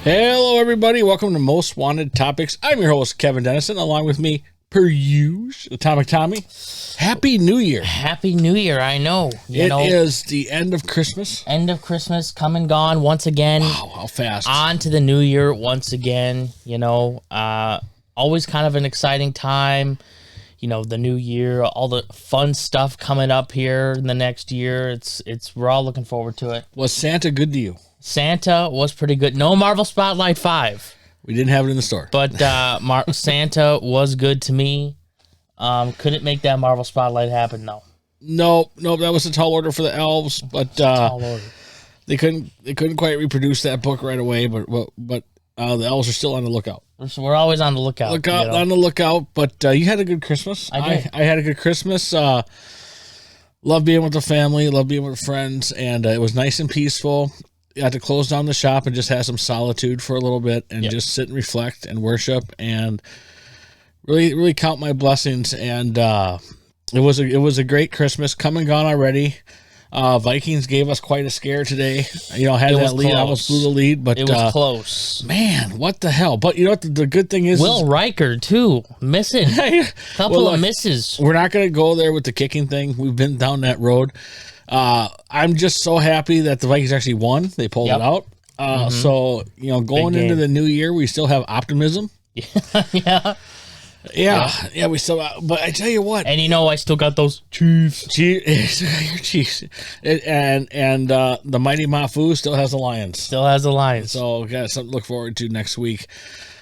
Hello, everybody. Welcome to Most Wanted Topics. I'm your host, Kevin Dennison, along with me, per usual, Atomic Tommy. Happy New Year. Happy New Year, I know. It is the end of Christmas. End of Christmas, come and gone once again. Wow, how fast. On to the New Year once again, always kind of an exciting time. The new year, all the fun stuff coming up here in the next year. We're all looking forward to it. Was Santa good to you? Santa was pretty good. No Marvel Spotlight 5. We didn't have it in the store. But Santa was good to me. Couldn't make that Marvel Spotlight happen, no. No, that was a tall order for the elves, but Tall order. they couldn't quite reproduce that book right away, but the elves are still on the lookout. So we're always on the lookout. On the lookout, but you had a good Christmas. I did. I had a good Christmas. Love being with the family, love being with friends, and it was nice and peaceful. I had to close down the shop and just have some solitude for a little bit and just sit and reflect and worship and really count my blessings. And it was a great Christmas. Come and gone already. Vikings gave us quite a scare today. Had that lead, almost blew the lead, but it was close. Man, what the hell? But the good thing is Will Riker too missing couple of misses. We're not going to go there with the kicking thing. We've been down that road. I'm just so happy that the Vikings actually won. They pulled it out. So going into the new year, we still have optimism. Yeah, we still. But I tell you what, and I still got those Chiefs. Chiefs, and the mighty Mafu still has the Lions. So got something to look forward to next week.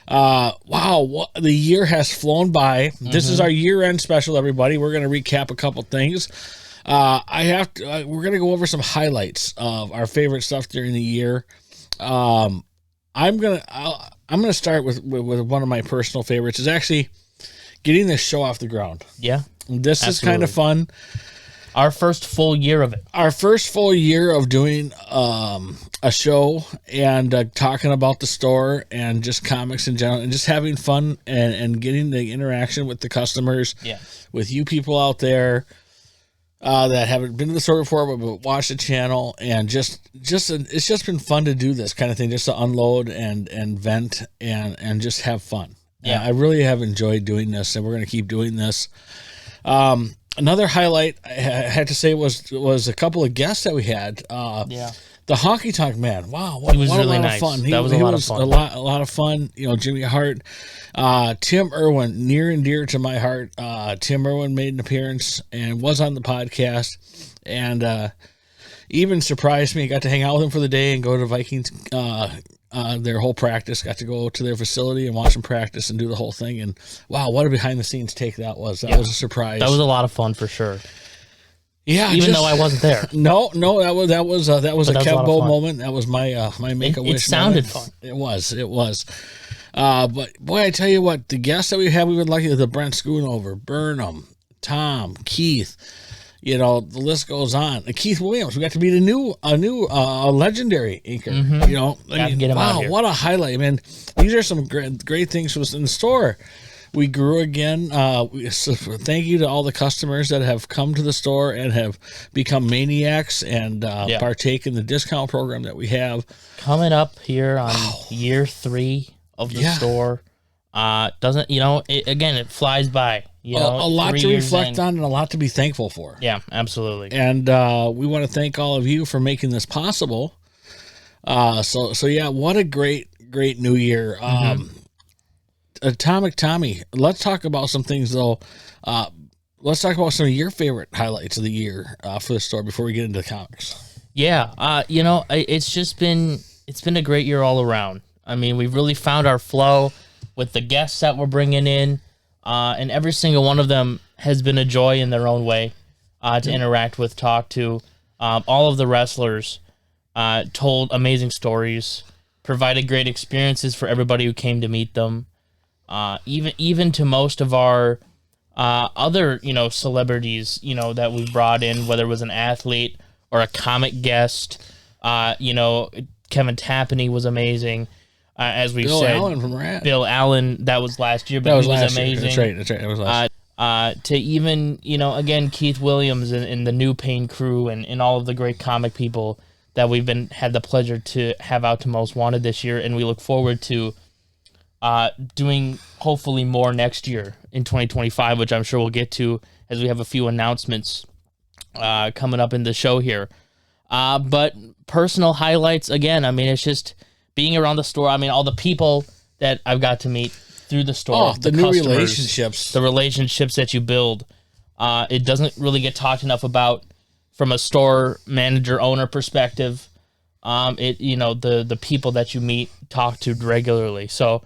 Wow, the year has flown by. This is our year-end special, everybody. We're going to recap a couple things. We're going to go over some highlights of our favorite stuff during the year. I'm going to start with one of my personal favorites. Is actually getting this show off the ground. Yeah. This is kind of fun. Our first full year of it. Our first full year of doing a show and talking about the store and just comics in general and just having fun and getting the interaction with the customers, with you people out there that haven't been to the store before but watch the channel, and it's just been fun to do this kind of thing, just to unload and vent and just have fun. Yeah, I really have enjoyed doing this, and we're going to keep doing this. Another highlight I had to say was a couple of guests that we had. The Honky Tonk Man. Wow, what was a really lot nice. of fun. He was a lot of fun. A lot of fun. Jimmy Hart, Tim Irwin, near and dear to my heart. Tim Irwin made an appearance and was on the podcast, and even surprised me. Got to hang out with him for the day and go to Vikings. Their whole practice, got to go to their facility and watch them practice and do the whole thing. And wow, what a behind the scenes take that was. That was a surprise. That was a lot of fun for sure. Yeah, even though I wasn't there. No, that was a Kev Bo moment. That was my make a wish. It sounded moment. fun. It was. But boy, I tell you what, the guests that we had, we were lucky. The Brent Schoonover, Burnham, Tom, Keith. The list goes on. Keith Williams, we got to meet a new legendary inker. Get him out here. What a highlight! I mean, these are some great things from us in the store. We grew again. So thank you to all the customers that have come to the store and have become maniacs and partake in the discount program that we have. Coming up here on year 3 of the store. Doesn't it flies by. A lot to reflect on and a lot to be thankful for. Yeah, absolutely. And we want to thank all of you for making this possible. So yeah, what a great new year. Atomic Tommy, let's talk about some things though. Let's talk about some of your favorite highlights of the year for the store before we get into the comics. Yeah, it's been a great year all around. I mean, we've really found our flow with the guests that we're bringing in. And every single one of them has been a joy in their own way to interact with, talk to. All of the wrestlers told amazing stories, provided great experiences for everybody who came to meet them. Even to most of our other celebrities that we brought in, whether it was an athlete or a comic guest. Kevin Tapani was amazing. As we Bill said, Allen from Rad. Bill Allen, that was last year, but he was amazing. Year. That's right. That was last year. To even, again, Keith Williams and the New Pain crew and all of the great comic people that we've had the pleasure to have out to Most Wanted this year, and we look forward to doing hopefully more next year in 2025, which I'm sure we'll get to as we have a few announcements coming up in the show here. But personal highlights, again, I mean, it's just being around the store. I mean, all the people that I've got to meet through the store, the new relationships, the relationships that you build. It doesn't really get talked enough about from a store manager owner perspective. The people that you meet, talk to regularly. So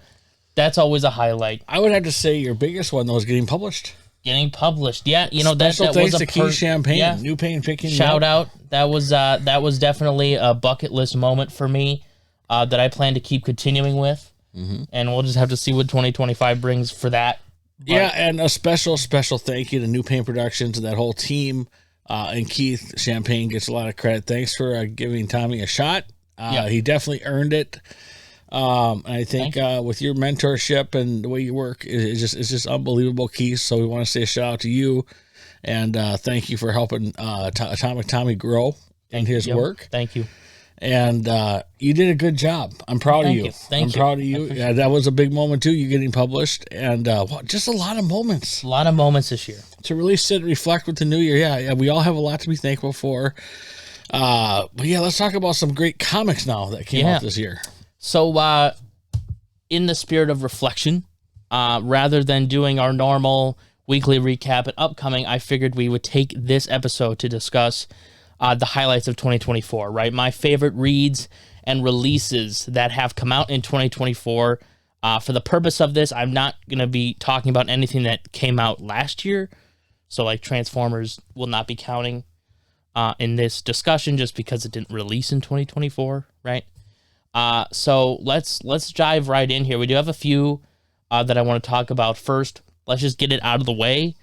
that's always a highlight. I would have to say your biggest one, though, is getting published. Getting published, yeah. Special thanks to Key Champagne, New Pain Picking. Shout out. That was definitely a bucket list moment for me that I plan to keep continuing with. Mm-hmm. And we'll just have to see what 2025 brings for that. But, and a special thank you to New Pain Productions and that whole team. And Keith Champagne gets a lot of credit. Thanks for giving Tommy a shot. He definitely earned it. I think with your mentorship and the way you work, it's just unbelievable, Keith. So we want to say a shout out to you, and thank you for helping Atomic Tommy grow in his work. Thank you. And you did a good job. I'm proud of you. I'm proud of you. Yeah, that was a big moment too. You getting published, and just a lot of moments. A lot of moments this year to really sit and reflect with the new year. Yeah, we all have a lot to be thankful for. But let's talk about some great comics now that came out this year. So, in the spirit of reflection, rather than doing our normal weekly recap and upcoming, I figured we would take this episode to discuss the highlights of 2024, right? My favorite reads and releases that have come out in 2024. For the purpose of this, I'm not going to be talking about anything that came out last year. So, like Transformers will not be counting in this discussion just because it didn't release in 2024, right? So let's dive right in here. We do have a few that I want to talk about. First, let's just get it out of the way.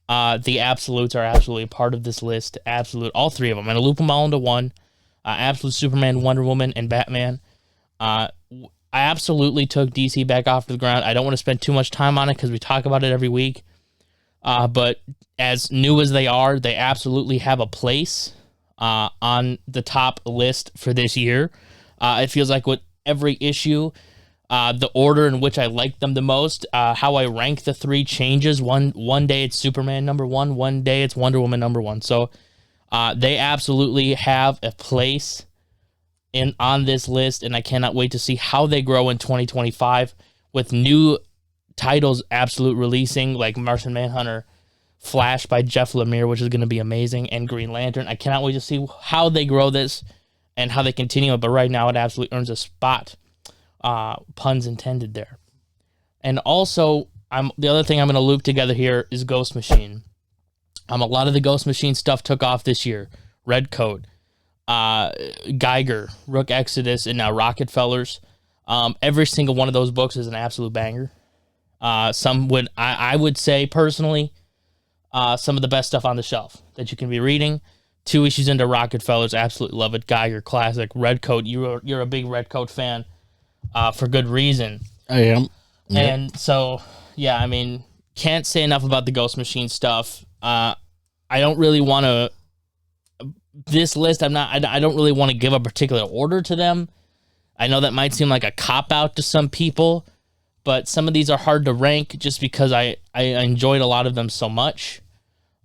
The Absolutes are absolutely a part of this list. Absolute, all three of them. I'm going to loop them all into one. Absolute Superman, Wonder Woman, and Batman. I absolutely took DC back off the ground. I don't want to spend too much time on it because we talk about it every week. But as new as they are, they absolutely have a place on the top list for this year. It feels like with every issue, the order in which I like them the most, how I rank the three changes. One day it's Superman number one day it's Wonder Woman number one. So they absolutely have a place on this list, and I cannot wait to see how they grow in 2025 with new titles absolute releasing, like Martian Manhunter, Flash by Jeff Lemire, which is going to be amazing, and Green Lantern. I cannot wait to see how they grow this and how they continue it, but right now it absolutely earns a spot. Puns intended there. And also, the other thing I'm going to loop together here is Ghost Machine. A lot of the Ghost Machine stuff took off this year. Red Coat, Geiger, Rook Exodus, and now Rockefellers. Every single one of those books is an absolute banger. I would say personally, some of the best stuff on the shelf that you can be reading. 2 issues into Rockefellers, absolutely love it. Geiger, classic. Red Coat, you're a big Red Coat fan, for good reason. I am. Yep. And so, yeah, I mean, can't say enough about the Ghost Machine stuff. I don't really want to. This list, I don't really want to give a particular order to them. I know that might seem like a cop-out to some people, but some of these are hard to rank just because I enjoyed a lot of them so much.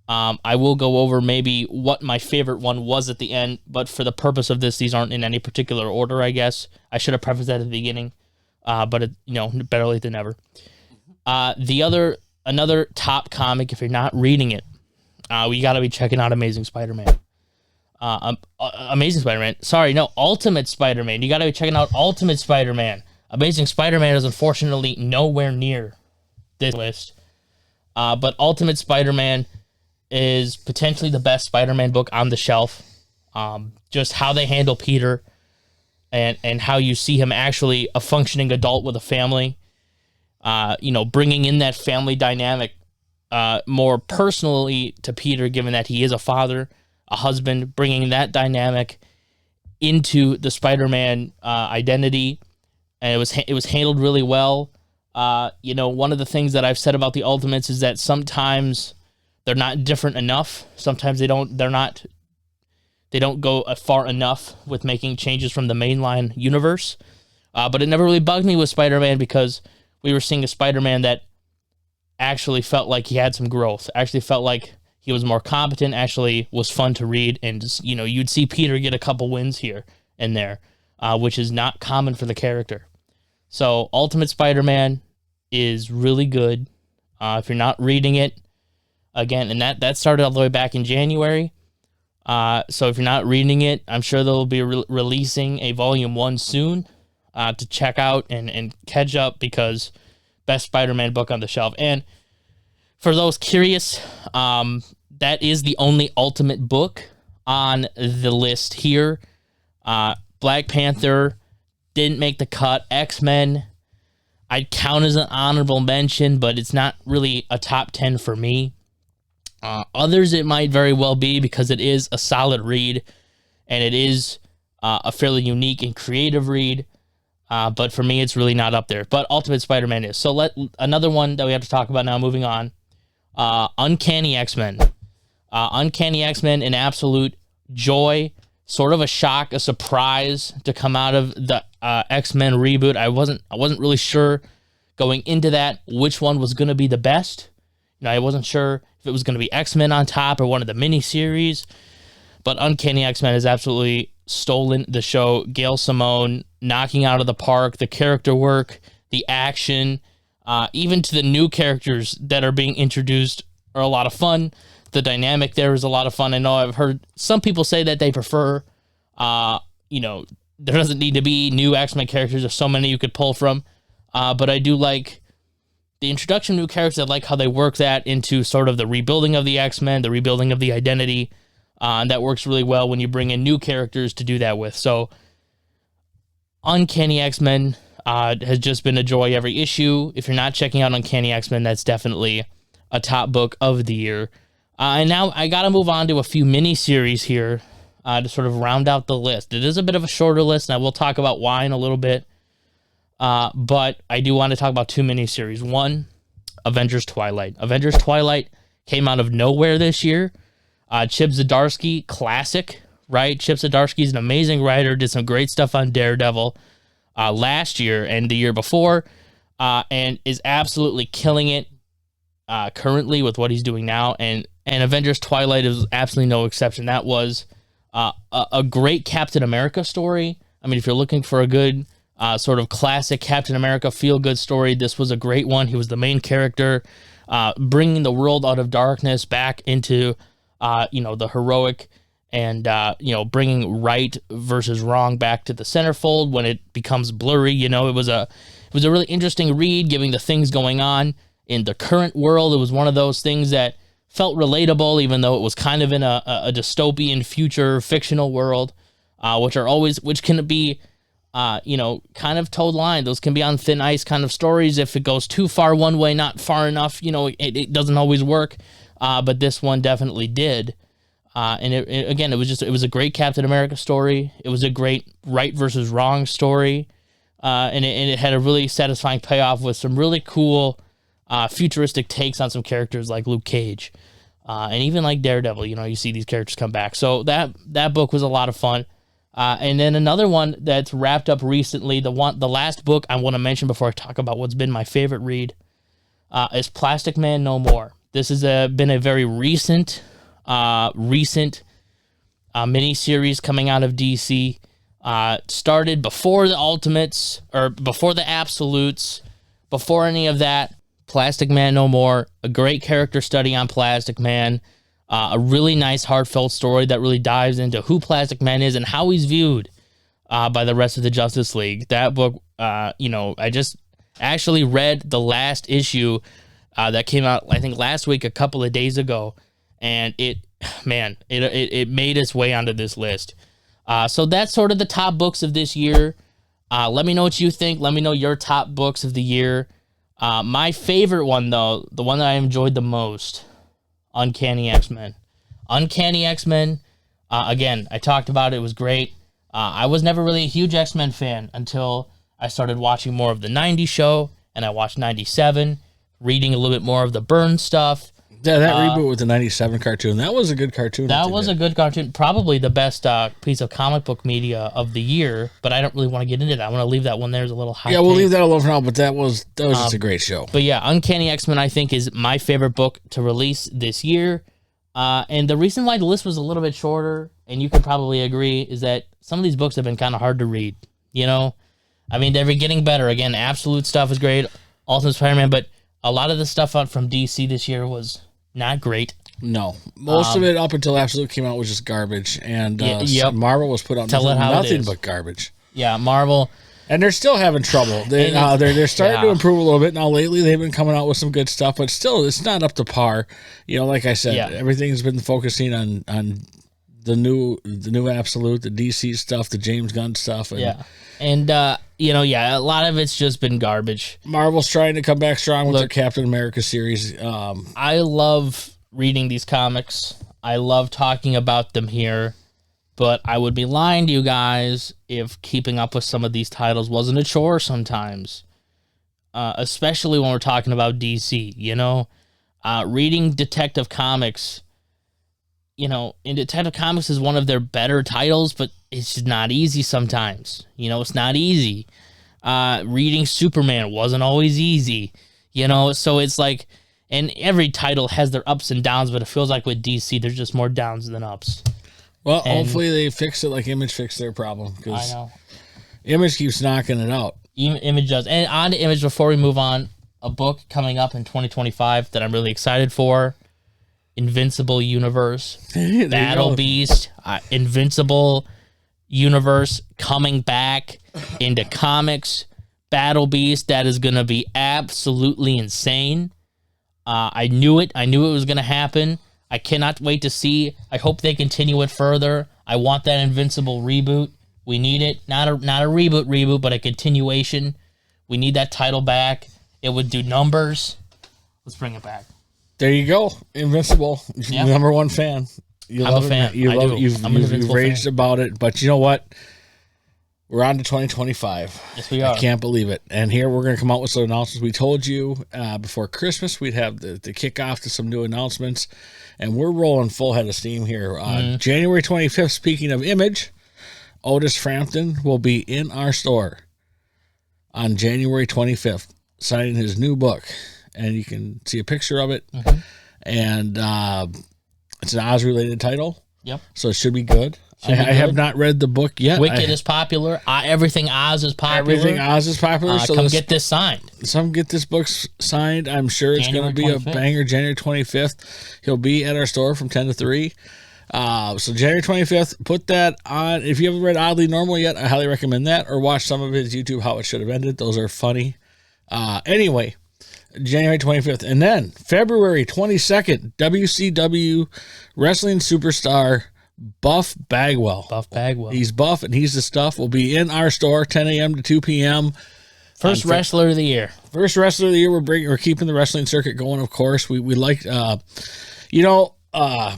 I will go over maybe what my favorite one was at the end, but for the purpose of this, these aren't in any particular order, I guess. I should have prefaced that at the beginning, but better late than never. Another top comic, if you're not reading it, we got to be checking out Amazing Spider-Man. Amazing Spider-Man. Sorry, no, Ultimate Spider-Man. You got to be checking out Ultimate Spider-Man. Amazing Spider-Man is unfortunately nowhere near this list, but Ultimate Spider-Man is potentially the best Spider-Man book on the shelf. Just how they handle Peter and how you see him actually a functioning adult with a family, bringing in that family dynamic more personally to Peter, given that he is a father, a husband, bringing that dynamic into the Spider-Man identity. And it was handled really well. One of the things that I've said about the Ultimates is that sometimes they're not different enough. Sometimes they're not they don't go far enough with making changes from the mainline universe. But it never really bugged me with Spider-Man because we were seeing a Spider-Man that actually felt like he had some growth, actually felt like he was more competent, actually was fun to read. And, you know, you'd see Peter get a couple wins here and there, which is not common for the character. So Ultimate Spider-Man is really good. If you're not reading it, again, and that started all the way back in January. So if you're not reading it, I'm sure they'll be releasing a volume 1 soon to check out and catch up, because best Spider-Man book on the shelf. And for those curious, that is the only Ultimate book on the list here. Black Panther didn't make the cut. X-Men, I'd count as an honorable mention, but it's not really a top 10 for me. Others it might very well be, because it is a solid read, and it is a fairly unique and creative read. But for me, it's really not up there. But Ultimate Spider-Man is. So another one that we have to talk about now, moving on. Uncanny X-Men. Uncanny X-Men, an absolute joy. Sort of a shock, a surprise to come out of the X-Men reboot. I wasn't really sure going into that which one was going to be the best. You know, I wasn't sure if it was going to be X-Men on top or one of the miniseries. But Uncanny X-Men has absolutely stolen the show. Gail Simone knocking out of the park, the character work, the action, even to the new characters that are being introduced are a lot of fun. The dynamic there is a lot of fun. I know I've heard some people say that they prefer, you know, there doesn't need to be new X-Men characters. There's so many you could pull from. But I do like the introduction of new characters. I like how they work that into sort of the rebuilding of the X-Men, the rebuilding of the identity. And that works really well when you bring in new characters to do that with. So Uncanny X-Men has just been a joy every issue. If you're not checking out Uncanny X-Men, that's definitely a top book of the year. And now I got to move on to a few mini-series here to sort of round out the list. It is a bit of a shorter list, and I will talk about why in a little bit. But I do want to talk about 2 mini-series. One, Avengers Twilight. Avengers Twilight came out of nowhere this year. Chip Zdarsky, classic, right? Chip Zdarsky is an amazing writer, did some great stuff on Daredevil last year and the year before, and is absolutely killing it currently with what he's doing now. And Avengers Twilight is absolutely no exception. That was a great Captain America story. I mean, if you're looking for a good sort of classic Captain America feel-good story, this was a great one. He was the main character, bringing the world out of darkness back into you know, the heroic, and you know, bringing right versus wrong back to the centerfold when it becomes blurry. You know, it was a really interesting read, giving the things going on in the current world. It was one of those things that felt relatable, even though it was kind of in a dystopian future fictional world, which can be you know, kind of towed line. Those can be on thin ice kind of stories. If it goes too far one way, not far enough, you know, it doesn't always work. But this one definitely did. And it was a great Captain America story. It was a great right versus wrong story. And it had a really satisfying payoff with some really cool futuristic takes on some characters like Luke Cage. And even like Daredevil, you know, you see these characters come back. So that book was a lot of fun. And then another one that's wrapped up recently, the last book I want to mention before I talk about what's been my favorite read, is Plastic Man No More. This has been a very recent mini-series coming out of DC. Started before the Ultimates, or before the Absolutes, before any of that. Plastic Man No More, a great character study on Plastic Man. A really nice, heartfelt story that really dives into who Plastic Man is and how he's viewed by the rest of the Justice League. That book, you know, I just actually read the last issue that came out, I think, last week, a couple of days ago, and it made its way onto this list. So that's sort of the top books of this year. Let me know what you think. Let me know your top books of the year. My favorite one, though, the one that I enjoyed the most, Uncanny X-Men. Uncanny X-Men, again, I talked about it. It was great. I was never really a huge X-Men fan until I started watching more of the 90s show, and I watched 97, reading a little bit more of the Byrne stuff. Yeah, that reboot with the 97 cartoon, that was a good cartoon. That was a good cartoon. Probably the best piece of comic book media of the year, but I don't really want to get into that. I want to leave that one there as a little high. Yeah, we'll leave that alone for now, but that was just a great show. But yeah, Uncanny X-Men, I think, is my favorite book to release this year. And the reason why the list was a little bit shorter, and you could probably agree, is that some of these books have been kind of hard to read. You know? I mean, they're getting better. Again, Absolute stuff is great. Ultimate Spider-Man, but a lot of the stuff out from DC this year was not great. No. Most of it up until Absolute came out was just garbage. And Marvel was put out nothing but garbage. Yeah, Marvel. And they're still having trouble. They're starting to improve a little bit. Now, lately, they've been coming out with some good stuff, but still, it's not up to par. You know, like I said, everything's been focusing on the new Absolute, the DC stuff, the James Gunn stuff. And a lot of it's just been garbage. Marvel's trying to come back strong with their Captain America series. I love reading these comics. I love talking about them here. But I would be lying to you guys if keeping up with some of these titles wasn't a chore sometimes. Especially when we're talking about DC, you know? Reading Detective Comics, and Detective Comics is one of their better titles, but it's just not easy sometimes. It's not easy. Reading Superman wasn't always easy, So it's like, and every title has their ups and downs, but it feels like with DC, there's just more downs than ups. Well, hopefully they fix it like Image fixed their problem. I know. Image keeps knocking it out. Image does. And on to Image, before we move on, a book coming up in 2025 that I'm really excited for. Invincible Universe. Battle Beast. Invincible Universe coming back into comics. Battle Beast, that is going to be absolutely insane. I knew it. I knew it was going to happen. I cannot wait to see. I hope they continue it further. I want that Invincible reboot. We need it. Not a reboot, but a continuation. We need that title back. It would do numbers. Let's bring it back. There you go. Invincible. Yep. Number one fan. I'm a fan. You've raged about it, but you know what? We're on to 2025. Yes, we are. I can't believe it. And here we're going to come out with some announcements. We told you before Christmas we'd have the kickoff to some new announcements, and we're rolling full head of steam here. January 25th, speaking of Image, Otis Frampton will be in our store on January 25th, signing his new book. And you can see a picture of it. Mm-hmm. And it's an Oz-related title. Yep. So it should be good. I have not read the book yet. Wicked is popular. Everything Oz is popular. Everything Oz is popular. So come get this signed. Some get this book signed. I'm sure it's going to be a banger. January 25th. He'll be at our store from 10 to 3. So January 25th, put that on. If you haven't read Oddly Normal yet, I highly recommend that. Or watch some of his YouTube, How It Should Have Ended. Those are funny. Anyway, January 25th. And then February 22nd, WCW wrestling superstar Buff Bagwell. He's buff and he's the stuff. Will be in our store 10 a.m. to 2 p.m. First wrestler of the year. First wrestler of the year. We're keeping the wrestling circuit going, of course. We like,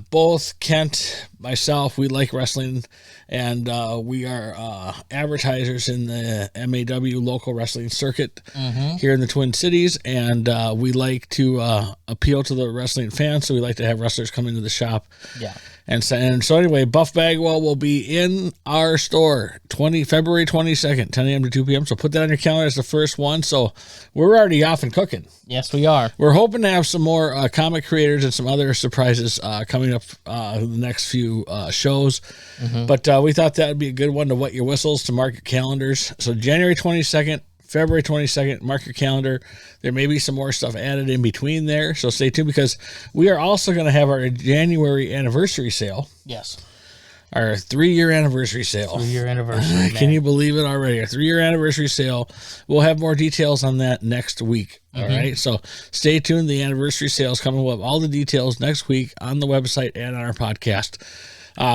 both Kent, myself, we like wrestling, and we are advertisers in the MAW local wrestling circuit here in the Twin Cities, and we like to appeal to the wrestling fans, so we like to have wrestlers come into the shop. Yeah. And so anyway, Buff Bagwell will be in our store February 22nd, 10 a.m. to 2 p.m. So put that on your calendar as the first one. So we're already off and cooking. Yes, we are. We're hoping to have some more comic creators and some other surprises coming up in the next few shows. Mm-hmm. But we thought that would be a good one to wet your whistles, to mark your calendars. So January 22nd, February 22nd, mark your calendar. There may be some more stuff added in between there, so stay tuned, because we are also going to have our January anniversary sale. Yes. Our 3-year anniversary sale. 3-year anniversary. Can you believe it already? Our 3-year anniversary sale. We'll have more details on that next week. All right. So stay tuned. The anniversary sale is coming. We'll have all the details next week on the website and on our podcast.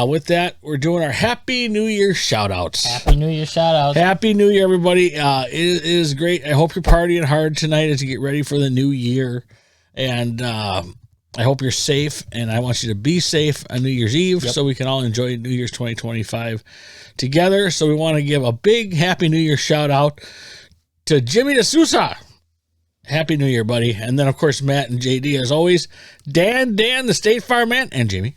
With that, we're doing our Happy New Year shout-outs. Happy New Year shout-outs. Happy New Year, everybody. It is great. I hope you're partying hard tonight as you get ready for the new year. And I hope you're safe, and I want you to be safe on New Year's Eve so we can all enjoy New Year's 2025 together. So we want to give a big Happy New Year shout-out to Jimmy D'Souza. Happy New Year, buddy. And then, of course, Matt and JD, as always. Dan, the State Farm man, and Jamie.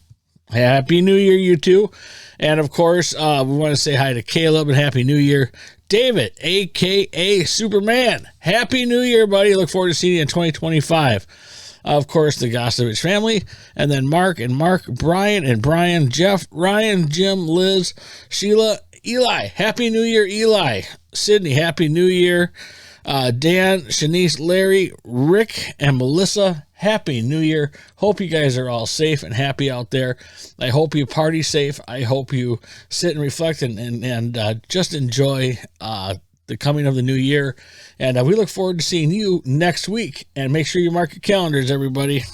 Happy New Year, you two. And, of course, we want to say hi to Caleb and Happy New Year. David, a.k.a. Superman. Happy New Year, buddy. Look forward to seeing you in 2025. Of course, the Gossovich family. And then Mark, Brian and Brian, Jeff, Ryan, Jim, Liz, Sheila, Eli. Happy New Year, Eli. Sydney, Happy New Year. Dan, Shanice, Larry, Rick, and Melissa, Happy New Year. Hope you guys are all safe and happy out there. I hope you party safe. I hope you sit and reflect and just enjoy the coming of the new year. And we look forward to seeing you next week. And make sure you mark your calendars, everybody.